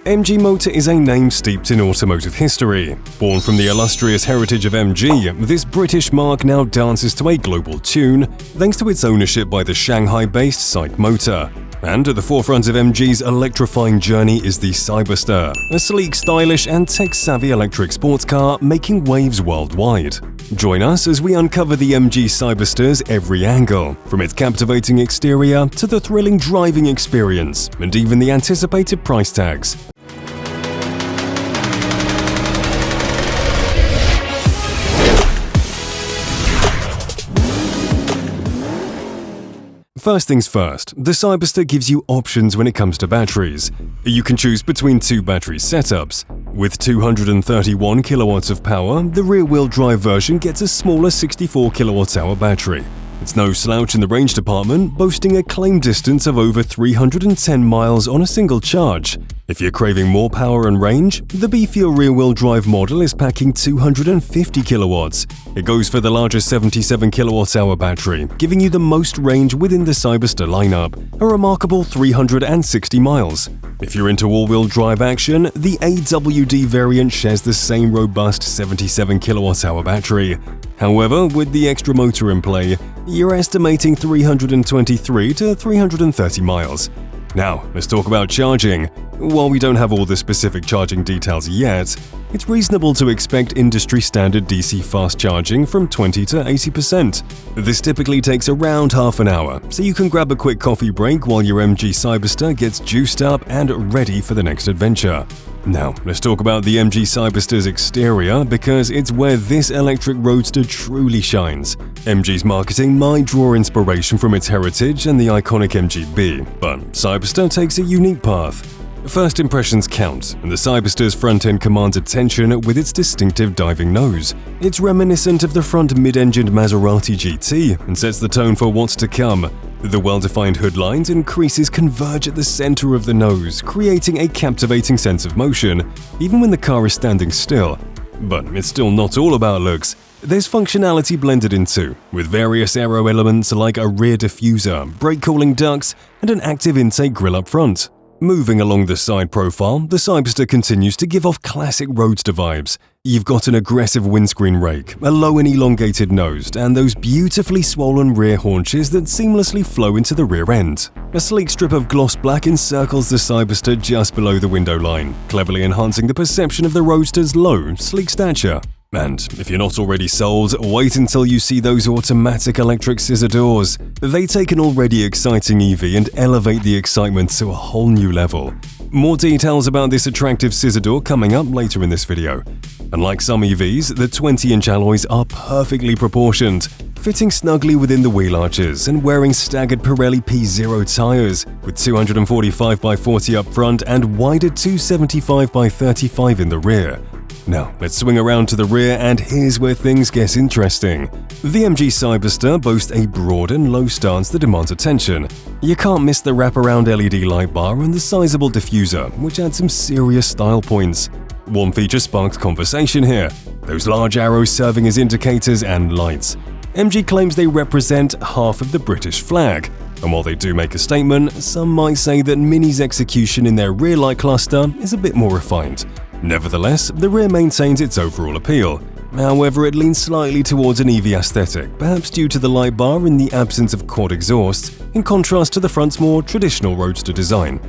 MG Motor is a name steeped in automotive history. Born from the illustrious heritage of MG, this British marque now dances to a global tune thanks to its ownership by the Shanghai-based SAIC Motor. And at the forefront of MG's electrifying journey is the Cyberster, a sleek, stylish and tech-savvy electric sports car making waves worldwide. Join us as we uncover the MG Cyberster's every angle, from its captivating exterior to the thrilling driving experience and even the anticipated price tags. First things first, the Cyberster gives you options when it comes to batteries. You can choose between two battery setups. With 231 kilowatts of power, the rear-wheel drive version gets a smaller 64 kilowatt-hour battery. It's no slouch in the range department, boasting a claimed distance of over 310 miles on a single charge. If you're craving more power and range, the beefier rear-wheel drive model is packing 250 kilowatts. It goes for the larger 77 kilowatt-hour battery, giving you the most range within the Cyberster lineup, a remarkable 360 miles. If you're into all-wheel drive action, the AWD variant shares the same robust 77 kilowatt-hour battery. However, with the extra motor in play, you're estimating 323 to 330 miles. Now, let's talk about charging. While we don't have all the specific charging details yet, it's reasonable to expect industry-standard DC fast charging from 20 to 80%. This typically takes around half an hour, so you can grab a quick coffee break while your MG Cyberster gets juiced up and ready for the next adventure. Now, let's talk about the MG Cyberster's exterior, because it's where this electric roadster truly shines. MG's marketing might draw inspiration from its heritage and the iconic MGB, but Cyberster takes a unique path. First impressions count, and the Cyberster's front end commands attention with its distinctive diving nose. It's reminiscent of the front mid-engined Maserati GT and sets the tone for what's to come. The well-defined hood lines and creases converge at the center of the nose, creating a captivating sense of motion, even when the car is standing still. But it's still not all about looks. There's functionality blended in too, with various aero elements like a rear diffuser, brake cooling ducts, and an active intake grille up front. Moving along the side profile, the Cyberster continues to give off classic roadster vibes. You've got an aggressive windscreen rake, a low and elongated nose, and those beautifully swollen rear haunches that seamlessly flow into the rear end. A sleek strip of gloss black encircles the Cyberster just below the window line, cleverly enhancing the perception of the roadster's low, sleek stature. And if you're not already sold, wait until you see those automatic electric scissor doors. They take an already exciting EV and elevate the excitement to a whole new level. More details about this attractive scissor door coming up later in this video. Unlike some EVs, the 20-inch alloys are perfectly proportioned, fitting snugly within the wheel arches and wearing staggered Pirelli P0 tires, with 245x40 up front and wider 275x35 in the rear. Now, let's swing around to the rear, and here's where things get interesting. The MG Cyberster boasts a broad and low stance that demands attention. You can't miss the wraparound LED light bar and the sizable diffuser, which adds some serious style points. One feature sparked conversation here, those large arrows serving as indicators and lights. MG claims they represent half of the British flag, and while they do make a statement, some might say that Mini's execution in their rear light cluster is a bit more refined. Nevertheless, the rear maintains its overall appeal. However, it leans slightly towards an EV aesthetic, perhaps due to the light bar and the absence of quad exhausts, in contrast to the front's more traditional roadster design.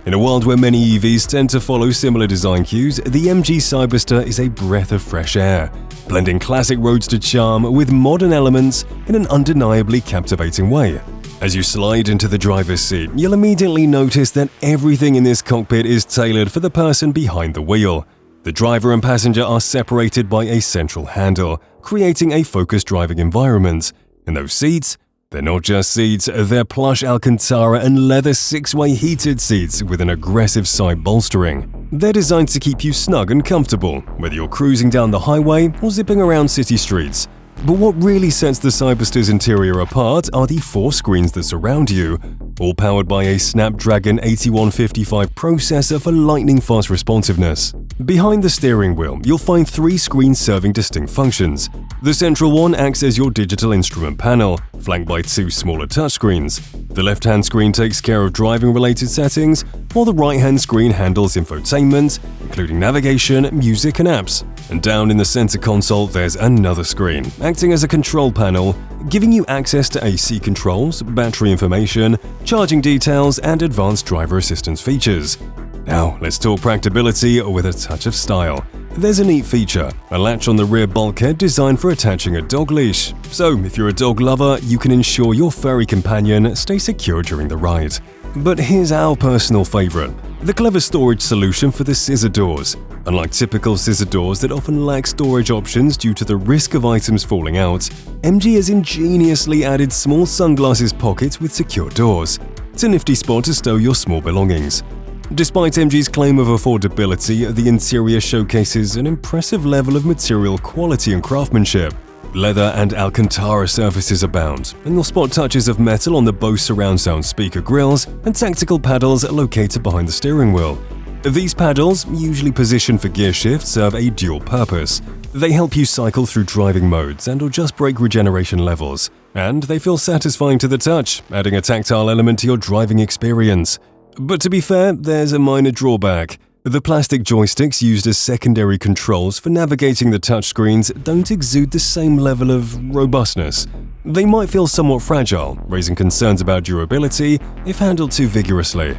In a world where many EVs tend to follow similar design cues, the MG Cyberster is a breath of fresh air, blending classic roadster charm with modern elements in an undeniably captivating way. As you slide into the driver's seat, you'll immediately notice that everything in this cockpit is tailored for the person behind the wheel. The driver and passenger are separated by a central handle, creating a focused driving environment. And those seats? They're not just seats, they're plush Alcantara and leather six-way heated seats with an aggressive side bolstering. They're designed to keep you snug and comfortable, whether you're cruising down the highway or zipping around city streets. But what really sets the Cyberster's interior apart are the 4 screens that surround you, all powered by a Snapdragon 8155 processor for lightning-fast responsiveness. Behind the steering wheel, you'll find 3 screens serving distinct functions. The central one acts as your digital instrument panel, flanked by 2 smaller touchscreens. The left-hand screen takes care of driving-related settings, while the right-hand screen handles infotainment, including navigation, music, and apps. And down in the center console, there's another screen, acting as a control panel, giving you access to AC controls, battery information, charging details, and advanced driver assistance features. Now, let's talk practicability with a touch of style. There's a neat feature, a latch on the rear bulkhead designed for attaching a dog leash. So, if you're a dog lover, you can ensure your furry companion stays secure during the ride. But here's our personal favorite, the clever storage solution for the scissor doors. Unlike typical scissor doors that often lack storage options due to the risk of items falling out, MG has ingeniously added small sunglasses pockets with secure doors. It's a nifty spot to stow your small belongings. Despite MG's claim of affordability, the interior showcases an impressive level of material quality and craftsmanship. Leather and Alcantara surfaces abound, and you'll spot touches of metal on the Bose surround sound speaker grills and tactical paddles located behind the steering wheel. These paddles, usually positioned for gear shift, serve a dual purpose. They help you cycle through driving modes and adjust brake regeneration levels, and they feel satisfying to the touch, adding a tactile element to your driving experience. But to be fair, there's a minor drawback. The plastic joysticks used as secondary controls for navigating the touchscreens don't exude the same level of robustness. They might feel somewhat fragile, raising concerns about durability if handled too vigorously.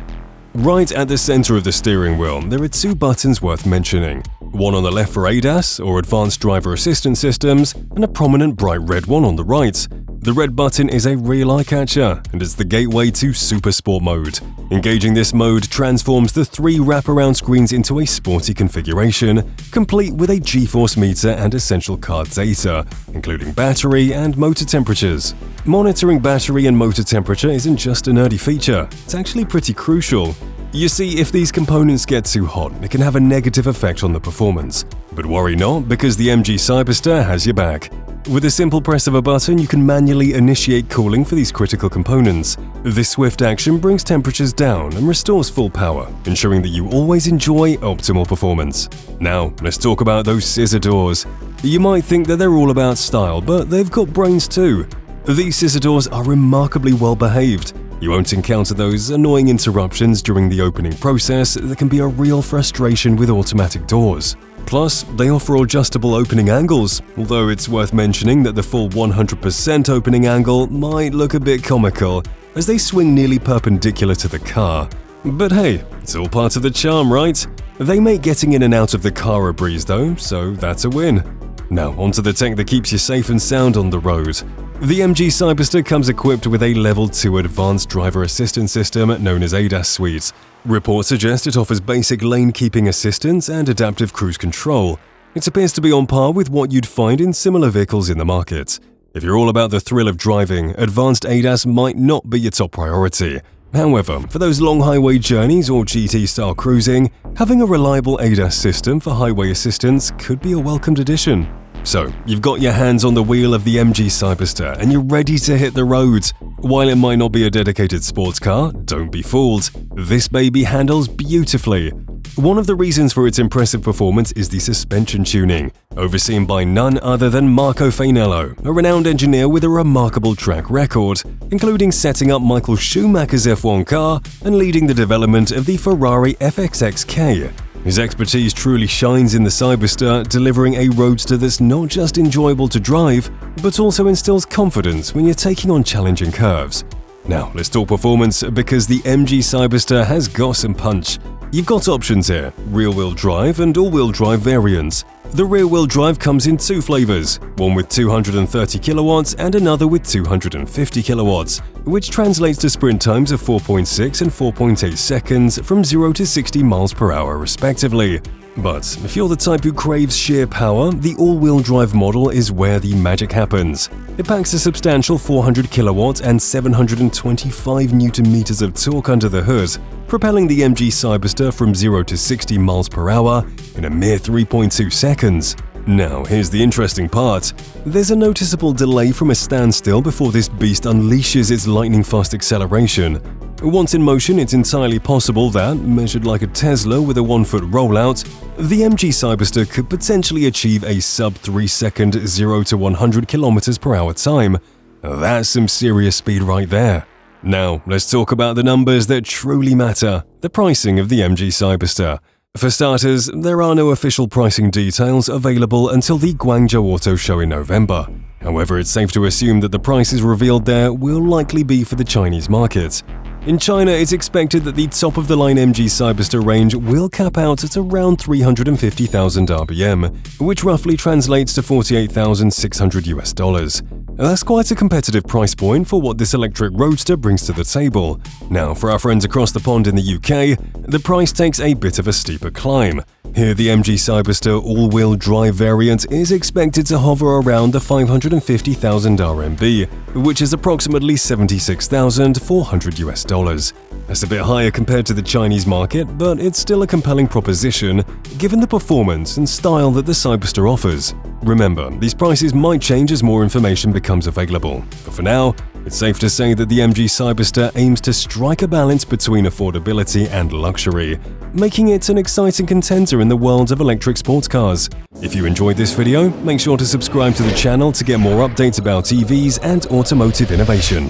Right at the center of the steering wheel, there are 2 buttons worth mentioning. One on the left for ADAS, or Advanced Driver Assistance Systems, and a prominent bright red one on the right. The red button is a real eye-catcher, and it's the gateway to Super Sport mode. Engaging this mode transforms the 3 wraparound screens into a sporty configuration, complete with a G-force meter and essential car data, including battery and motor temperatures. Monitoring battery and motor temperature isn't just a nerdy feature, it's actually pretty crucial. You see, if these components get too hot, it can have a negative effect on the performance. But worry not, because the MG Cyberster has your back. With a simple press of a button, you can manually initiate cooling for these critical components. This swift action brings temperatures down and restores full power, ensuring that you always enjoy optimal performance. Now, let's talk about those scissor doors. You might think that they're all about style, but they've got brains too. These scissor doors are remarkably well behaved. You won't encounter those annoying interruptions during the opening process that can be a real frustration with automatic doors. Plus, they offer adjustable opening angles, although it's worth mentioning that the full 100% opening angle might look a bit comical, as they swing nearly perpendicular to the car. But hey, it's all part of the charm, right? They make getting in and out of the car a breeze though, so that's a win. Now onto the tech that keeps you safe and sound on the road. The MG Cyberster comes equipped with a Level 2 Advanced Driver Assistance System known as ADAS Suite. Reports suggest it offers basic lane-keeping assistance and adaptive cruise control. It appears to be on par with what you'd find in similar vehicles in the market. If you're all about the thrill of driving, advanced ADAS might not be your top priority. However, for those long highway journeys or GT-style cruising, having a reliable ADAS system for highway assistance could be a welcomed addition. So, you've got your hands on the wheel of the MG Cyberster and you're ready to hit the road. While it might not be a dedicated sports car, don't be fooled. This baby handles beautifully. One of the reasons for its impressive performance is the suspension tuning, overseen by none other than Marco Fainello, a renowned engineer with a remarkable track record, including setting up Michael Schumacher's F1 car and leading the development of the Ferrari FXXK. His expertise truly shines in the Cyberster, delivering a roadster that's not just enjoyable to drive, but also instills confidence when you're taking on challenging curves. Now, let's talk performance, because the MG Cyberster has got some punch. You've got options here, rear-wheel drive and all-wheel drive variants. The rear-wheel drive comes in 2 flavors, one with 230 kilowatts and another with 250 kilowatts, which translates to sprint times of 4.6 and 4.8 seconds from 0 to 60 miles per hour respectively. But if you're the type who craves sheer power, the all-wheel drive model is where the magic happens. It packs a substantial 400 kilowatts and 725 newton-meters of torque under the hood, propelling the MG Cyberster from 0 to 60 miles per hour in a mere 3.2 seconds. Now, here's the interesting part. There's a noticeable delay from a standstill before this beast unleashes its lightning-fast acceleration. Once in motion, it's entirely possible that, measured like a Tesla with a 1-foot rollout, the MG Cyberster could potentially achieve a sub-3-second 0 to 100 km/h time. That's some serious speed right there. Now, let's talk about the numbers that truly matter, the pricing of the MG Cyberster. For starters, there are no official pricing details available until the Guangzhou Auto Show in November. However, it's safe to assume that the prices revealed there will likely be for the Chinese market. In China, it's expected that the top-of-the-line MG Cyberster range will cap out at around 350,000 RPM, which roughly translates to $48,600. That's quite a competitive price point for what this electric roadster brings to the table. Now, for our friends across the pond in the UK, the price takes a bit of a steeper climb. Here, the MG Cyberster all-wheel drive variant is expected to hover around the 550,000 RMB, which is approximately $76,400. That's a bit higher compared to the Chinese market, but it's still a compelling proposition given the performance and style that the Cyberster offers. Remember, these prices might change as more information becomes available, but for now, it's safe to say that the MG Cyberster aims to strike a balance between affordability and luxury, making it an exciting contender in the world of electric sports cars. If you enjoyed this video, make sure to subscribe to the channel to get more updates about EVs and automotive innovation.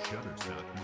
Shutterstock.